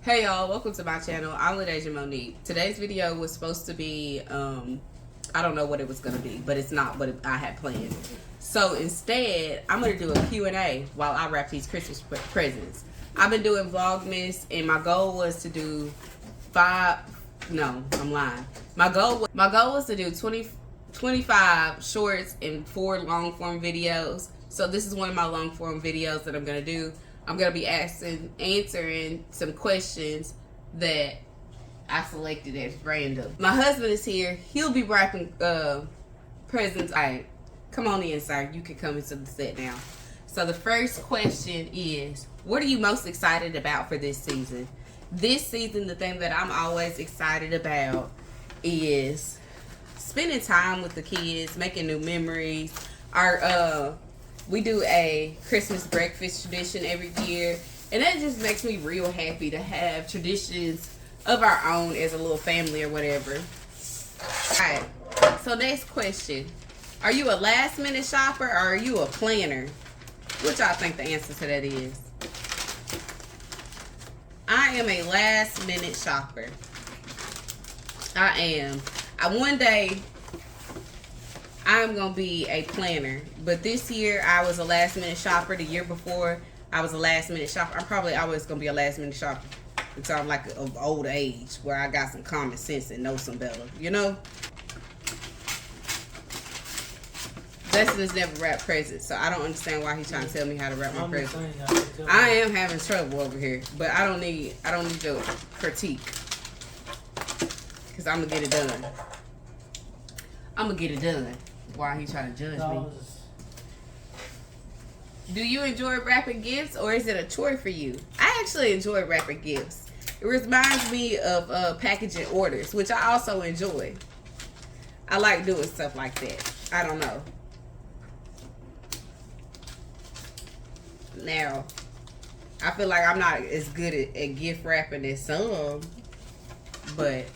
Hey y'all, welcome to my channel. I'm Ladasia Monique. Today's video was supposed to be, I don't know what it was going to be, but it's not what I had planned. So instead, I'm going to do a Q&A while I wrap these Christmas presents. I've been doing Vlogmas, and my goal was to do my goal was to do 25 shorts and 4 long form videos. So this is one of my long form videos that I'm going to do. I'm going to be answering some questions that I selected as random. My husband is here. He'll be wrapping presents. All right, come on in, sir. You can come into the set now. So the first question is, what are you most excited about for this season? This season, the thing that I'm always excited about is spending time with the kids, making new memories. We do a Christmas breakfast tradition every year, and that just makes me real happy to have traditions of our own as a little family or whatever. Alright, so next question. Are you a last minute shopper or are you a planner? What y'all think the answer to that is? I am a last minute shopper. I am. One day I'm going to be a planner. But this year, I was a last minute shopper. The year before, I was a last minute shopper. I'm probably always going to be a last minute shopper until I'm like of old age, where I got some common sense and know some better. You know? Justin has never wrapped presents, so I don't understand why he's trying to tell me how to wrap my presents. I am having trouble over here, but I don't need your critique, because I'm going to get it done. I'm going to get it done. Why he trying to judge me? Do you enjoy wrapping gifts, or is it a chore for you? I actually enjoy wrapping gifts. It reminds me of packaging orders, which I also enjoy. I like doing stuff like that. I don't know. Now, I feel like I'm not as good at gift wrapping as some, but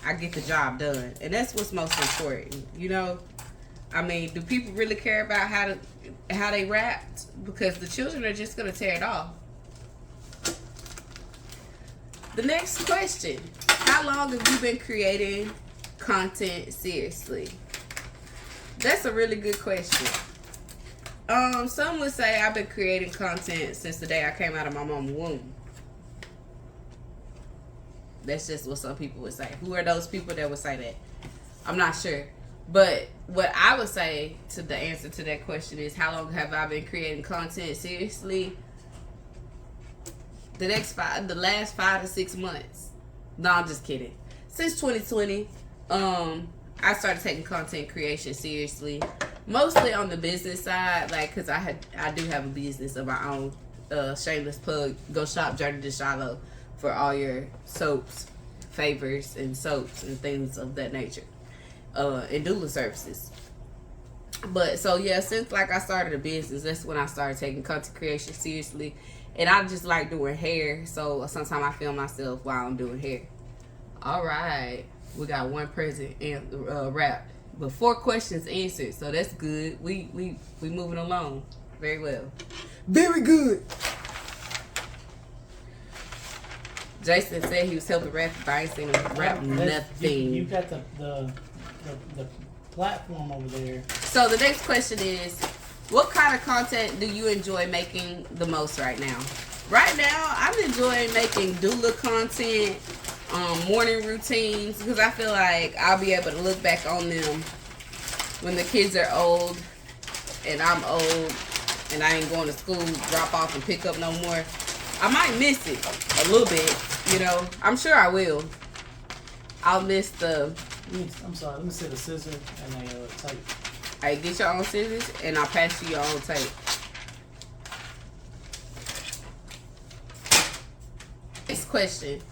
I get the job done. And that's what's most important, you know? I mean, do people really care about how they wrapped? Because the children are just going to tear it off. The next question. How long have you been creating content seriously? That's a really good question. Some would say I've been creating content since the day I came out of my mom's womb. That's just what some people would say. Who are those people that would say that? I'm not sure. But what I would say to the answer to that question is, how long have I been creating content seriously? The last 5 to 6 months. No, I'm just kidding. Since 2020, I started taking content creation seriously. Mostly on the business side, like, cause I do have a business of my own. Shameless plug. Go shop Journey to Shiloh for all your soaps, favors, and soaps and things of that nature. And doula services. But so yeah, since like I started a business, that's when I started taking content creation seriously. And I just like doing hair, so sometimes I film myself while I'm doing hair. All right, we got one present and wrapped, but 4 questions answered, so that's good. We moving along very well, very good. Jason said he was helping wrap, but I ain't seen him wrap nothing. You got the platform over there. So the next question is, what kind of content do you enjoy making the most right now? Right now, I'm enjoying making doula content, morning routines, because I feel like I'll be able to look back on them when the kids are old and I'm old and I ain't going to school, drop off and pick up no more. I might miss it a little bit, you know. I'm sure I will. I'll miss the... I'm sorry, let me see the scissors and a tape. Alright, get your own scissors and I'll pass you your own tape. Next question.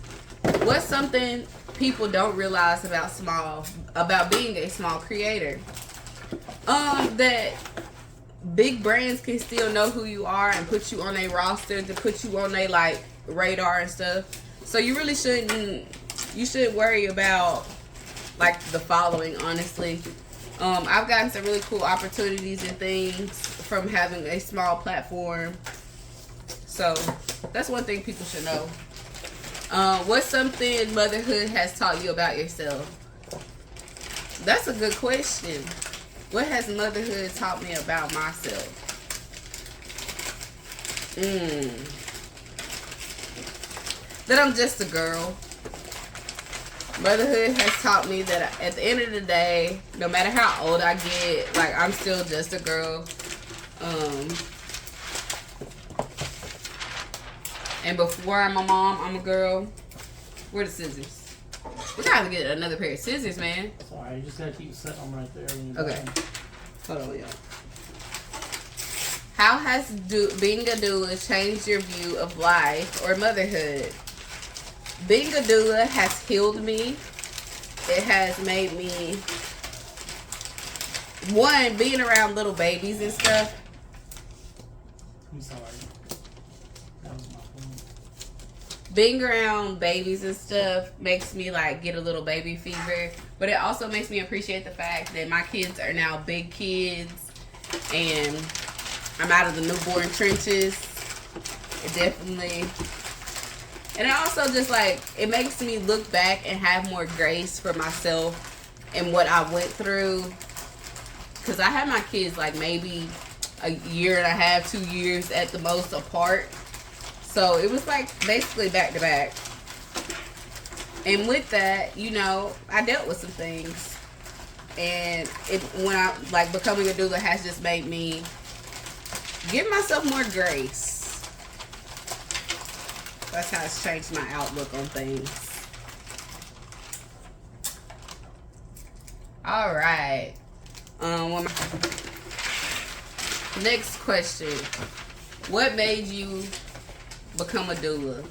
What's something people don't realize about being a small creator? That big brands can still know who you are and put you on a roster, to put you on a like radar and stuff. So you really shouldn't worry about like the following, honestly. I've gotten some really cool opportunities and things from having a small platform. So that's one thing people should know. What's something motherhood has taught you about yourself? That's a good question. What has motherhood taught me about myself? That I'm just a girl. Motherhood has taught me that at the end of the day, no matter how old I get, like, I'm still just a girl. And before I'm a mom, I'm a girl. Where the scissors? We gotta get another pair of scissors, man. Sorry, you just gotta keep setting them right there. When okay. Hold on, y'all. How has being a doula changed your view of life or motherhood? Being a doula has healed me. It has made me, one, being around little babies and stuff. I'm sorry. That was my phone. Being around babies and stuff makes me like get a little baby fever. But it also makes me appreciate the fact that my kids are now big kids and I'm out of the newborn trenches. It definitely... And it also just like, it makes me look back and have more grace for myself and what I went through. Because I had my kids like maybe a year and a half, 2 years at the most apart. So it was like basically back to back. And with that, you know, I dealt with some things. And when I, like, becoming a doula has just made me give myself more grace. That's how it's changed my outlook on things. All right. Next question. What made you become a doula?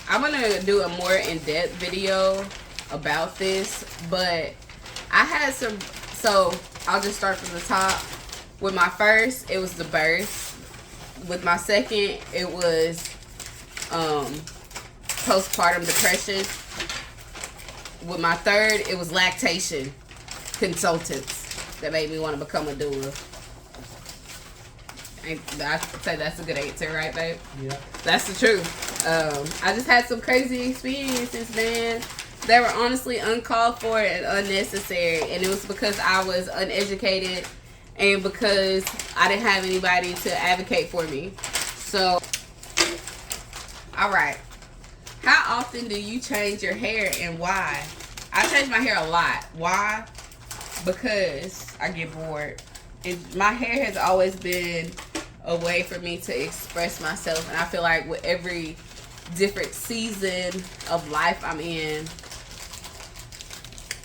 I'm gonna do a more in-depth video about this, but I had some, so I'll just start from the top. With my first, it was the birth. With my second, it was postpartum depression. With my third, it was lactation consultants that made me want to become a doula. I say that's a good answer, right, babe? Yeah. That's the truth. I just had some crazy experiences, man, that were honestly uncalled for and unnecessary. And it was because I was uneducated and because I didn't have anybody to advocate for me. So, all right. How often do you change your hair and why? I change my hair a lot. Why? Because I get bored. My hair has always been a way for me to express myself, and I feel like with every different season of life I'm in,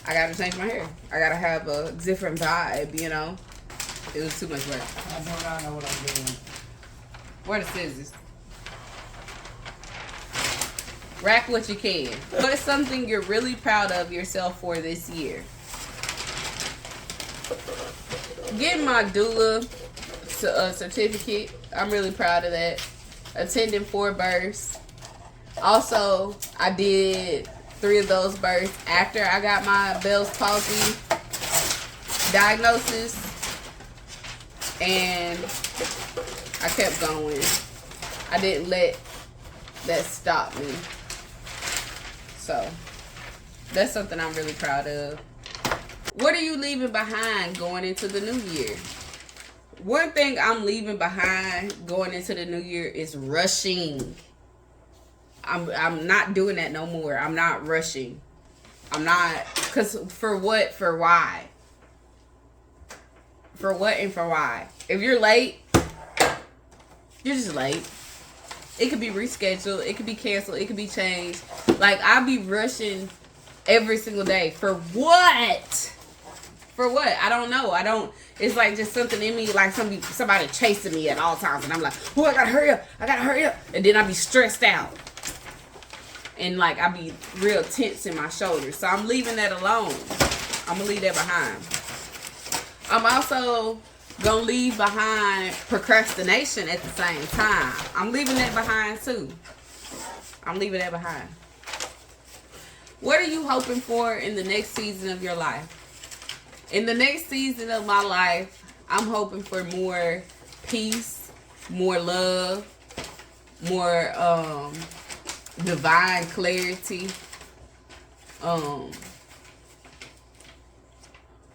I gotta change my hair. I gotta have a different vibe, you know. It was too much work. I know what I'm doing. Where the scissors? Rack what you can. What is something you're really proud of yourself for this year? Getting my doula certificate. I'm really proud of that. Attending 4 births. Also, I did 3 of those births after I got my Bell's palsy diagnosis. And I kept going. I didn't let that stop me. So, that's something I'm really proud of. What are you leaving behind going into the new year? One thing I'm leaving behind going into the new year is rushing. I'm not doing that no more. I'm not rushing. I'm not, because for what, for why? For what and for why? If you're late, you're just late. It could be rescheduled. It could be canceled. It could be changed. Like, I'll be rushing every single day. For what? For what? I don't know. It's like just something in me, like somebody chasing me at all times. And I'm like, oh, I gotta hurry up. I gotta hurry up. And then I be stressed out. And like, I be real tense in my shoulders. So I'm leaving that alone. I'm gonna leave that behind. I'm also gonna leave behind procrastination at the same time. I'm leaving that behind too. I'm leaving that behind. What are you hoping for in the next season of your life? In the next season of my life, I'm hoping for more peace, more love, more divine clarity,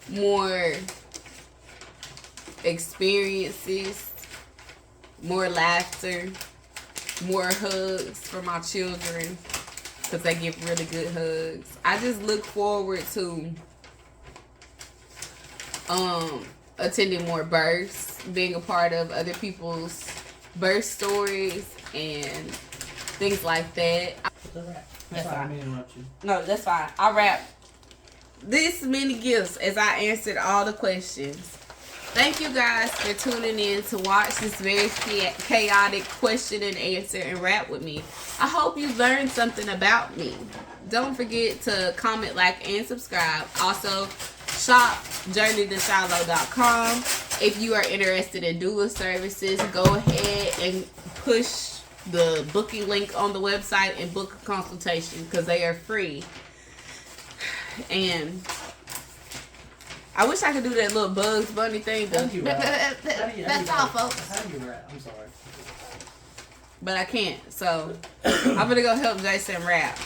more experiences, more laughter, more hugs for my children because they give really good hugs. I just look forward to attending more births, being a part of other people's birth stories and things like that. That's fine. I didn't interrupt you. No, that's fine. I'll wrap this many gifts as I answered all the questions. Thank you guys for tuning in to watch this very chaotic question and answer and rap with me. I hope you learned something about me. Don't forget to comment, like, and subscribe. Also, shop journeytoshiloh.com. If you are interested in doula services, go ahead and push the booking link on the website and book a consultation because they are free. And I wish I could do that little Bugs Bunny thing. That's all, folks. How do you rap? I'm sorry. But I can't. So I'm going to go help Jason rap.